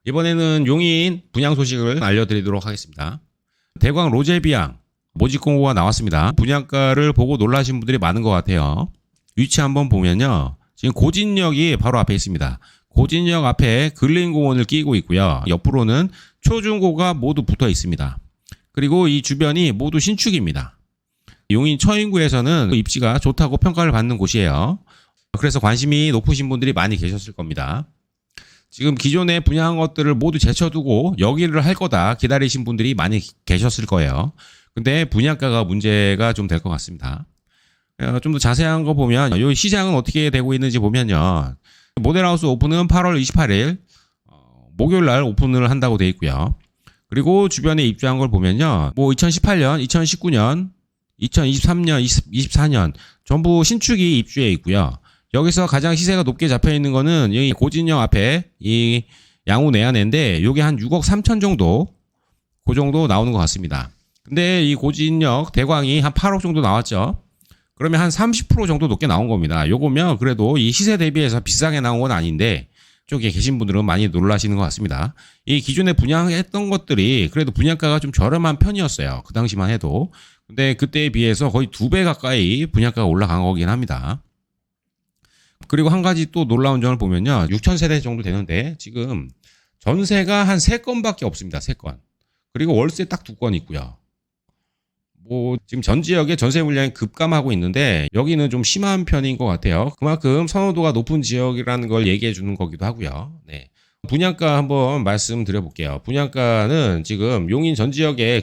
이번에는 용인 분양 소식을 알려드리도록 하겠습니다. 대광 로제비앙 모집 공고가 나왔습니다. 분양가를 보고 놀라신 분들이 많은 것 같아요. 위치 한번 보면요. 지금 고진역이 바로 앞에 있습니다. 고진역 앞에 근린공원을 끼고 있고요. 옆으로는 초중고가 모두 붙어 있습니다. 그리고 이 주변이 모두 신축입니다. 용인 처인구에서는 입지가 좋다고 평가를 받는 곳이에요. 그래서 관심이 높으신 분들이 많이 계셨을 겁니다. 지금 기존에 분양한 것들을 모두 제쳐두고 여기를 할 거다 기다리신 분들이 많이 계셨을 거예요. 근데 분양가가 문제가 좀 될 것 같습니다. 좀 더 자세한 거 보면 이 시장은 어떻게 되고 있는지 보면요. 모델하우스 오픈은 8월 28일 목요일 날 오픈을 한다고 되어 있고요. 그리고 주변에 입주한 걸 보면요. 2018년, 2019년, 2023년, 2024년 전부 신축이 입주해 있고요. 여기서 가장 시세가 높게 잡혀 있는 거는 여기 고진역 앞에 이 양우 내야내인데 요게 한 6억 3천 정도 그 정도 나오는 것 같습니다. 근데 이 고진역 대광이 한 8억 정도 나왔죠. 그러면 한 30% 정도 높게 나온 겁니다. 요거면 그래도 이 시세 대비해서 비싸게 나온 건 아닌데 쪽에 계신 분들은 많이 놀라시는 것 같습니다. 이 기존에 분양했던 것들이 그래도 분양가가 좀 저렴한 편이었어요. 그 당시만 해도. 근데 그때에 비해서 거의 2배 가까이 분양가가 올라간 거긴 합니다. 그리고 한 가지 또 놀라운 점을 보면요. 6,000세대 정도 되는데 지금 전세가 한 3건밖에 없습니다. 3건. 그리고 월세 딱 2건 있고요. 지금 전 지역에 전세 물량이 급감하고 있는데 여기는 좀 심한 편인 것 같아요. 그만큼 선호도가 높은 지역이라는 걸 얘기해 주는 거기도 하고요. 네. 분양가 한번 말씀드려 볼게요. 분양가는 지금 용인 전 지역에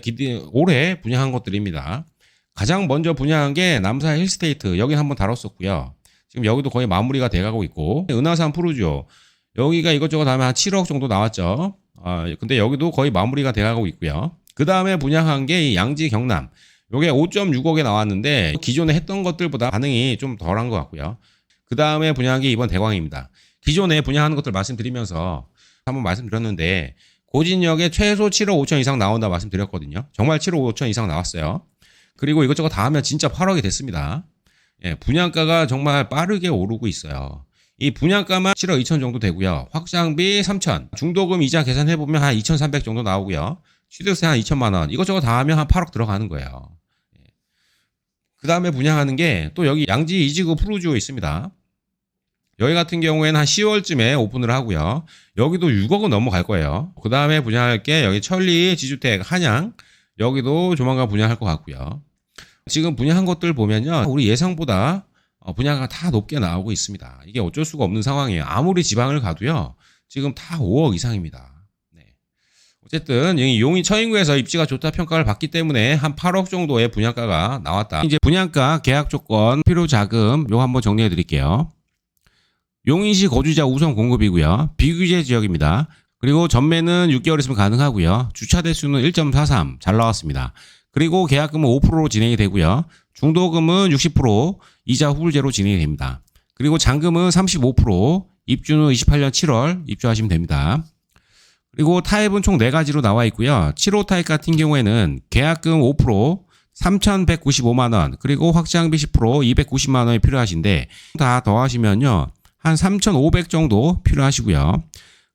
올해 분양한 것들입니다. 가장 먼저 분양한 게 남사 힐스테이트. 여기 한번 다뤘었고요. 지금 여기도 거의 마무리가 돼가고 있고 은하산 푸르지오 여기가 이것저것 하면 한 7억 정도 나왔죠. 근데 여기도 거의 마무리가 돼가고 있고요. 그 다음에 분양한 게 양지 경남 요게 5.6억에 나왔는데 기존에 했던 것들보다 반응이 좀 덜한 것 같고요. 그 다음에 분양한 게 이번 대광입니다. 기존에 분양하는 것들 말씀드리면서 한번 말씀드렸는데 고진역에 최소 7억 5천 이상 나온다 말씀드렸거든요. 정말 7억 5천 이상 나왔어요. 그리고 이것저것 다 하면 진짜 8억이 됐습니다. 예, 분양가가 정말 빠르게 오르고 있어요. 이 분양가만 7억 2천 정도 되고요. 확장비 3천, 중도금 이자 계산해보면 한 2,300 정도 나오고요. 취득세 한 2천만 원, 이것저것 다 하면 한 8억 들어가는 거예요. 그 다음에 분양하는 게 또 여기 양지 이지구 푸르지오 있습니다. 여기 같은 경우에는 한 10월쯤에 오픈을 하고요. 여기도 6억은 넘어갈 거예요. 그 다음에 분양할 게 여기 천리 지주택 한양, 여기도 조만간 분양할 것 같고요. 지금 분양한 것들 보면요. 우리 예상보다 분양가 다 높게 나오고 있습니다. 이게 어쩔 수가 없는 상황이에요. 아무리 지방을 가도요. 지금 다 5억 이상입니다. 네. 어쨌든 용인 처인구에서 입지가 좋다 평가를 받기 때문에 한 8억 정도의 분양가가 나왔다. 이제 분양가, 계약 조건, 필요 자금 요거 한번 정리해 드릴게요. 용인시 거주자 우선 공급이고요. 비규제 지역입니다. 그리고 전매는 6개월 있으면 가능하고요. 주차 대수는 1.43 잘 나왔습니다. 그리고 계약금은 5%로 진행이 되고요. 중도금은 60%, 이자 후불제로 진행이 됩니다. 그리고 잔금은 35%, 입주는 28년 7월 입주하시면 됩니다. 그리고 타입은 총 4가지로 나와 있고요. 7호 타입 같은 경우에는 계약금 5%, 3,195만 원, 그리고 확장비 10%, 290만 원이 필요하신데 다 더하시면요. 한 3,500 정도 필요하시고요.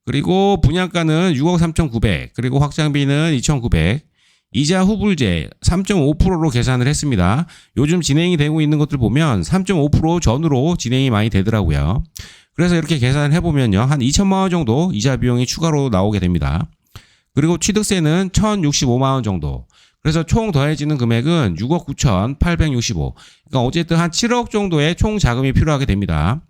그리고 분양가는 6억 3,900, 그리고 확장비는 2,900, 이자 후불제 3.5%로 계산을 했습니다. 요즘 진행이 되고 있는 것들 보면 3.5% 전후로 진행이 많이 되더라고요. 그래서 이렇게 계산을 해보면요. 한 2천만 원 정도 이자 비용이 추가로 나오게 됩니다. 그리고 취득세는 1,065만 원 정도. 그래서 총 더해지는 금액은 6억 9,865. 그러니까 어쨌든 한 7억 정도의 총 자금이 필요하게 됩니다.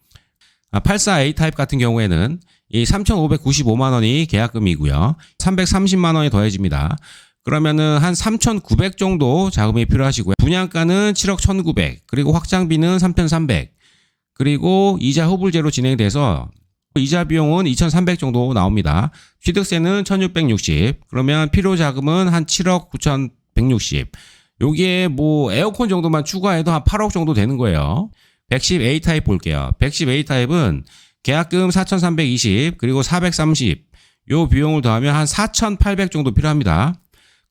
84A 타입 같은 경우에는 이 3,595만 원이 계약금이고요. 330만 원이 더해집니다. 그러면은 한 3,900 정도 자금이 필요하시고요. 분양가는 7억 1,900, 그리고 확장비는 3,300, 그리고 이자 후불제로 진행돼서 이자 비용은 2,300 정도 나옵니다. 취득세는 1,660, 그러면 필요 자금은 한 7억 9,160. 여기에 에어컨 정도만 추가해도 한 8억 정도 되는 거예요. 110A 타입 볼게요. 110A 타입은 계약금 4,320, 그리고 430, 요 비용을 더하면 한 4,800 정도 필요합니다.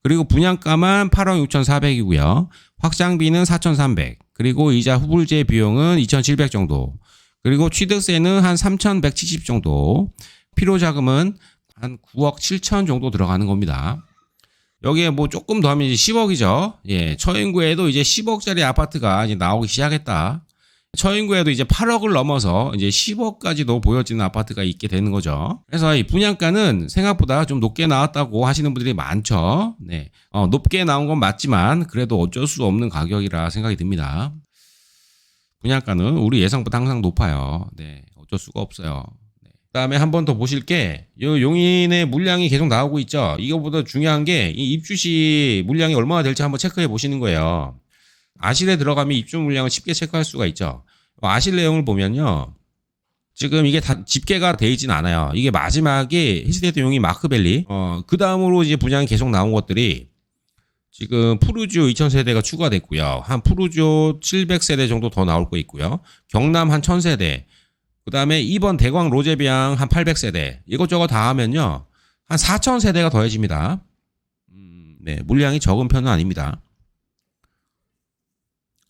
그리고 분양가만 8억 6,400이고요. 확장비는 4,300. 그리고 이자 후불제 비용은 2,700 정도. 그리고 취득세는 한 3,170 정도. 필요자금은 한 9억 7천 정도 들어가는 겁니다. 여기에 뭐 조금 더 하면 이제 10억이죠. 예, 처인구에도 이제 10억짜리 아파트가 이제 나오기 시작했다. 처인구에도 이제 8억을 넘어서 이제 10억까지도 보여지는 아파트가 있게 되는 거죠. 그래서 이 분양가는 생각보다 좀 높게 나왔다고 하시는 분들이 많죠. 네, 높게 나온 건 맞지만 그래도 어쩔 수 없는 가격이라 생각이 듭니다. 분양가는 우리 예상보다 항상 높아요. 네, 어쩔 수가 없어요. 네. 그다음에 한 번 더 보실 게 요 용인의 물량이 계속 나오고 있죠. 이거보다 중요한 게 이 입주 시 물량이 얼마나 될지 한번 체크해 보시는 거예요. 아실에 들어가면 입주 물량을 쉽게 체크할 수가 있죠. 아실 내용을 보면요. 지금 이게 다 집계가 돼 있진 않아요. 이게 마지막에 히스테이트 용인 마크밸리. 그 다음으로 이제 분양이 계속 나온 것들이 지금 푸르지오 2000세대가 추가됐고요. 한 푸르지오 700세대 정도 더 나올 거 있고요. 경남 한 1000세대. 그 다음에 2번 대광 로제비앙 한 800세대. 이것저것 다 하면요. 한 4000세대가 더해집니다. 네, 물량이 적은 편은 아닙니다.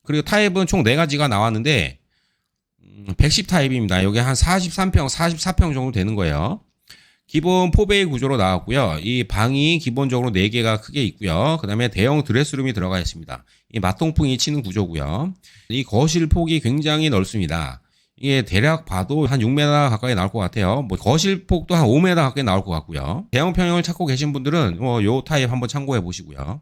그리고 타입은 총 4가지가 나왔는데 110 타입입니다. 여기 한 43평, 44평 정도 되는 거예요. 기본 4베이 구조로 나왔고요. 이 방이 기본적으로 4개가 크게 있고요. 그 다음에 대형 드레스룸이 들어가 있습니다. 이 마통풍이 치는 구조고요. 이 거실 폭이 굉장히 넓습니다. 이게 대략 봐도 한 6m 가까이 나올 것 같아요. 뭐 거실 폭도 한 5m 가까이 나올 것 같고요. 대형 평형을 찾고 계신 분들은 요 타입 한번 참고해 보시고요.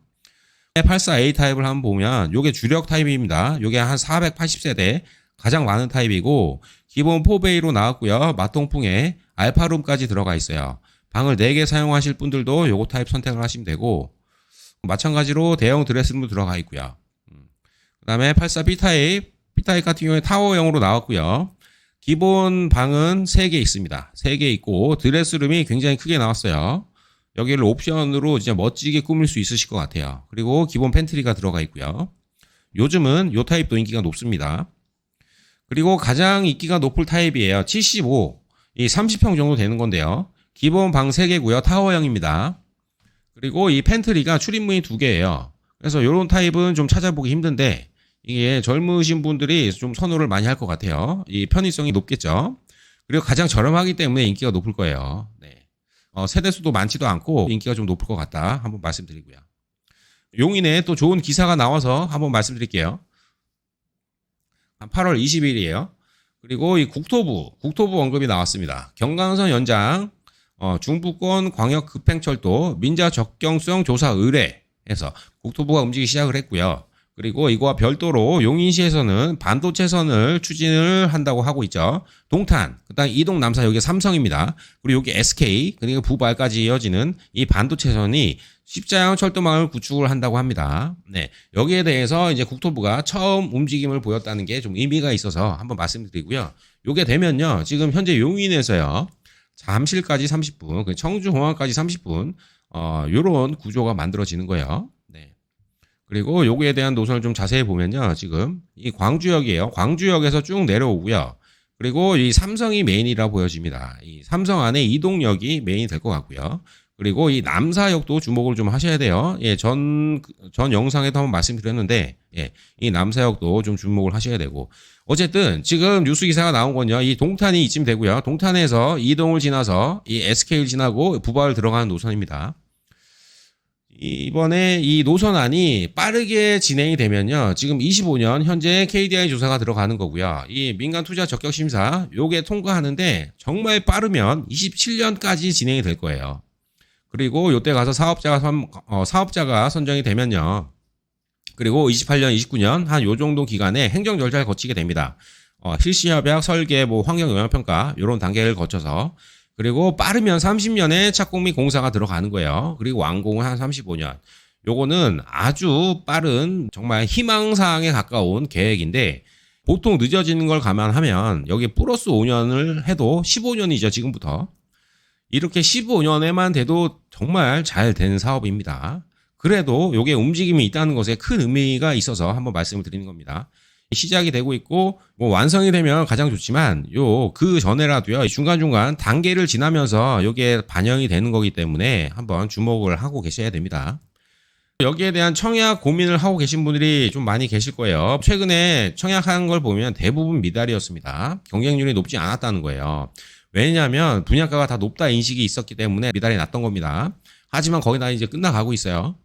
84A 타입을 한번 보면 요게 주력 타입입니다. 요게 한 480세대 가장 많은 타입이고 기본 4베이로 나왔고요. 마통풍에 알파룸까지 들어가 있어요. 방을 4개 사용하실 분들도 요거 타입 선택을 하시면 되고 마찬가지로 대형 드레스룸도 들어가 있고요. 그 다음에 84B 타입 B타입 같은 경우에 타워형으로 나왔고요. 기본 방은 3개 있습니다. 3개 있고 드레스룸이 굉장히 크게 나왔어요. 여기를 옵션으로 진짜 멋지게 꾸밀 수 있으실 것 같아요. 그리고 기본 팬트리가 들어가 있고요. 요즘은 요 타입도 인기가 높습니다. 그리고 가장 인기가 높을 타입이에요. 75, 이 30평 정도 되는 건데요. 기본 방 3개고요. 타워형입니다. 그리고 이 팬트리가 출입문이 2개예요. 그래서 요런 타입은 좀 찾아보기 힘든데 이게 젊으신 분들이 좀 선호를 많이 할 것 같아요. 이 편의성이 높겠죠. 그리고 가장 저렴하기 때문에 인기가 높을 거예요. 네. 세대수도 많지도 않고 인기가 좀 높을 것 같다. 한번 말씀드리고요. 용인에 또 좋은 기사가 나와서 한번 말씀드릴게요. 8월 20일이에요. 그리고 이 국토부 언급이 나왔습니다. 경강선 연장, 중부권 광역급행철도 민자 적경성 조사 의뢰해서 국토부가 움직이기 시작을 했고요. 그리고 이거와 별도로 용인시에서는 반도체선을 추진을 한다고 하고 있죠. 동탄, 그다음 이동 남사 여기 삼성입니다. 그리고 여기 SK 그리고 부발까지 이어지는 이 반도체선이 십자형 철도망을 구축을 한다고 합니다. 네, 여기에 대해서 이제 국토부가 처음 움직임을 보였다는 게 좀 의미가 있어서 한번 말씀드리고요. 요게 되면요, 지금 현재 용인에서요 잠실까지 30분, 청주공항까지 30분, 요런 구조가 만들어지는 거예요. 네. 그리고 요거에 대한 노선을 좀 자세히 보면요. 지금 이 광주역이에요. 광주역에서 쭉 내려오고요. 그리고 이 삼성이 메인이라 보여집니다. 이 삼성 안에 이동역이 메인이 될 것 같고요. 그리고 이 남사역도 주목을 좀 하셔야 돼요. 예, 전 영상에도 한번 말씀드렸는데, 예, 이 남사역도 좀 주목을 하셔야 되고. 어쨌든 지금 뉴스 기사가 나온 건요. 이 동탄이 이쯤 되고요. 동탄에서 이동을 지나서 이 SK를 지나고 부발을 들어가는 노선입니다. 이번에 이 노선안이 빠르게 진행이 되면요. 지금 25년 현재 KDI 조사가 들어가는 거고요. 이 민간 투자 적격 심사 요게 통과하는데 정말 빠르면 27년까지 진행이 될 거예요. 그리고 요때 가서 사업자가 선정이 되면요. 그리고 28년, 29년 한 요 정도 기간에 행정 절차를 거치게 됩니다. 실시협약, 설계, 환경 영향평가 요런 단계를 거쳐서 그리고 빠르면 30년에 착공 및 공사가 들어가는 거예요. 그리고 완공은 한 35년. 요거는 아주 빠른 정말 희망사항에 가까운 계획인데 보통 늦어지는 걸 감안하면 여기 플러스 5년을 해도 15년이죠. 지금부터. 이렇게 15년에만 돼도 정말 잘 된 사업입니다. 그래도 요게 움직임이 있다는 것에 큰 의미가 있어서 한번 말씀을 드리는 겁니다. 시작이 되고 있고 완성이 되면 가장 좋지만 그 전에라도요 중간중간 단계를 지나면서 요게 반영이 되는 거기 때문에 한번 주목을 하고 계셔야 됩니다. 여기에 대한 청약 고민을 하고 계신 분들이 좀 많이 계실 거예요. 최근에 청약한 걸 보면 대부분 미달이었습니다. 경쟁률이 높지 않았다는 거예요. 왜냐하면 분양가가 다 높다 인식이 있었기 때문에 미달이 났던 겁니다. 하지만 거의 다 이제 끝나가고 있어요.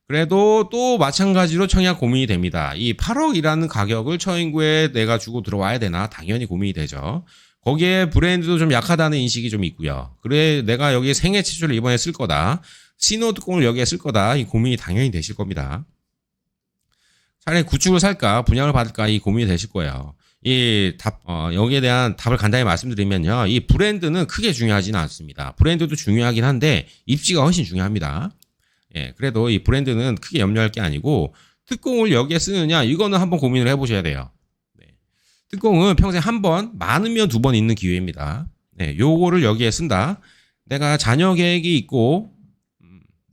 그래도 또 마찬가지로 청약 고민이 됩니다. 이 8억이라는 가격을 처인구에 내가 주고 들어와야 되나? 당연히 고민이 되죠. 거기에 브랜드도 좀 약하다는 인식이 좀 있고요. 그래 내가 여기에 생애 최초를 이번에 쓸 거다. 신호특공을 여기에 쓸 거다. 이 고민이 당연히 되실 겁니다. 차라리 구축을 살까 분양을 받을까 이 고민이 되실 거예요. 여기에 대한 답을 간단히 말씀드리면요. 이 브랜드는 크게 중요하지는 않습니다. 브랜드도 중요하긴 한데 입지가 훨씬 중요합니다. 예, 그래도 이 브랜드는 크게 염려할 게 아니고 특공을 여기에 쓰느냐 이거는 한번 고민을 해보셔야 돼요. 네. 특공은 평생 한 번, 많으면 2번 있는 기회입니다. 네, 요거를 여기에 쓴다. 내가 자녀 계획이 있고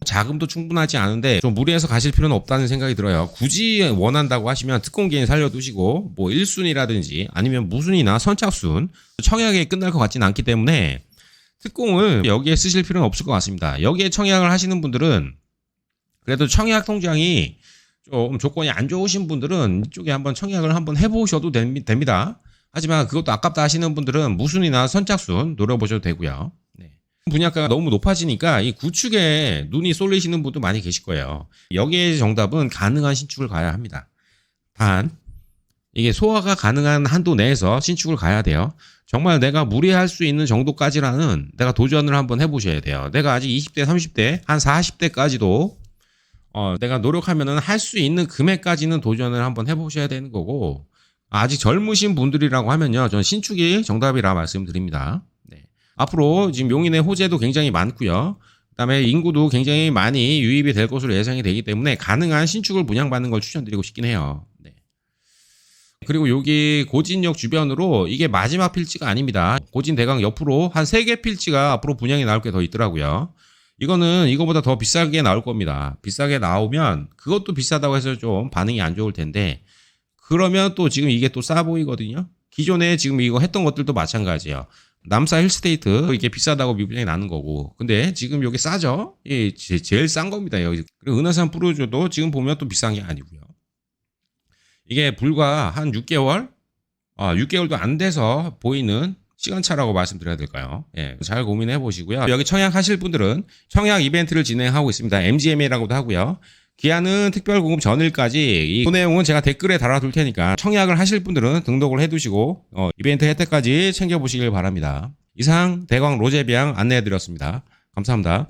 자금도 충분하지 않은데 좀 무리해서 가실 필요는 없다는 생각이 들어요. 굳이 원한다고 하시면 특공 개인 살려두시고 뭐 1순이라든지 아니면 무순이나 선착순 청약에 끝날 것 같지는 않기 때문에 특공을 여기에 쓰실 필요는 없을 것 같습니다. 여기에 청약을 하시는 분들은 그래도 청약 통장이 좀 조건이 안 좋으신 분들은 이쪽에 한번 청약을 한번 해보셔도 됩니다. 하지만 그것도 아깝다 하시는 분들은 무순이나 선착순 노려보셔도 되고요. 네. 분양가가 너무 높아지니까 이 구축에 눈이 쏠리시는 분도 많이 계실 거예요. 여기에 정답은 가능한 신축을 가야 합니다. 단 이게 소화가 가능한 한도 내에서 신축을 가야 돼요. 정말 내가 무리할 수 있는 정도까지라는 내가 도전을 한번 해보셔야 돼요. 내가 아직 20대, 30대, 한 40대까지도 내가 노력하면은 할 수 있는 금액까지는 도전을 한번 해보셔야 되는 거고 아직 젊으신 분들이라고 하면요. 전 신축이 정답이라 말씀드립니다. 네. 앞으로 지금 용인의 호재도 굉장히 많고요. 그다음에 인구도 굉장히 많이 유입이 될 것으로 예상이 되기 때문에 가능한 신축을 분양받는 걸 추천드리고 싶긴 해요. 네. 그리고 여기 고진역 주변으로 이게 마지막 필지가 아닙니다. 고진대강 옆으로 한 3개 필지가 앞으로 분양이 나올 게 더 있더라고요. 이거는 이거보다 더 비싸게 나올 겁니다. 비싸게 나오면 그것도 비싸다고 해서 좀 반응이 안 좋을 텐데 그러면 또 지금 이게 또 싸 보이거든요. 기존에 지금 이거 했던 것들도 마찬가지예요. 남사 힐스테이트 이게 비싸다고 미분양이 나는 거고 근데 지금 여기 싸죠? 예, 제일 싼 겁니다. 여기. 그리고 은하산 프로조도 지금 보면 또 비싼 게 아니고요. 이게 불과 한 6개월? 6개월도 안 돼서 보이는 시간차라고 말씀드려야 될까요? 예, 잘 고민해 보시고요. 여기 청약하실 분들은 청약 이벤트를 진행하고 있습니다. MGMA라고도 하고요. 기한은 특별 공급 전일까지 그 내용은 제가 댓글에 달아둘 테니까 청약을 하실 분들은 등록을 해두시고 이벤트 혜택까지 챙겨보시길 바랍니다. 이상 대광 로제비앙 안내해드렸습니다. 감사합니다.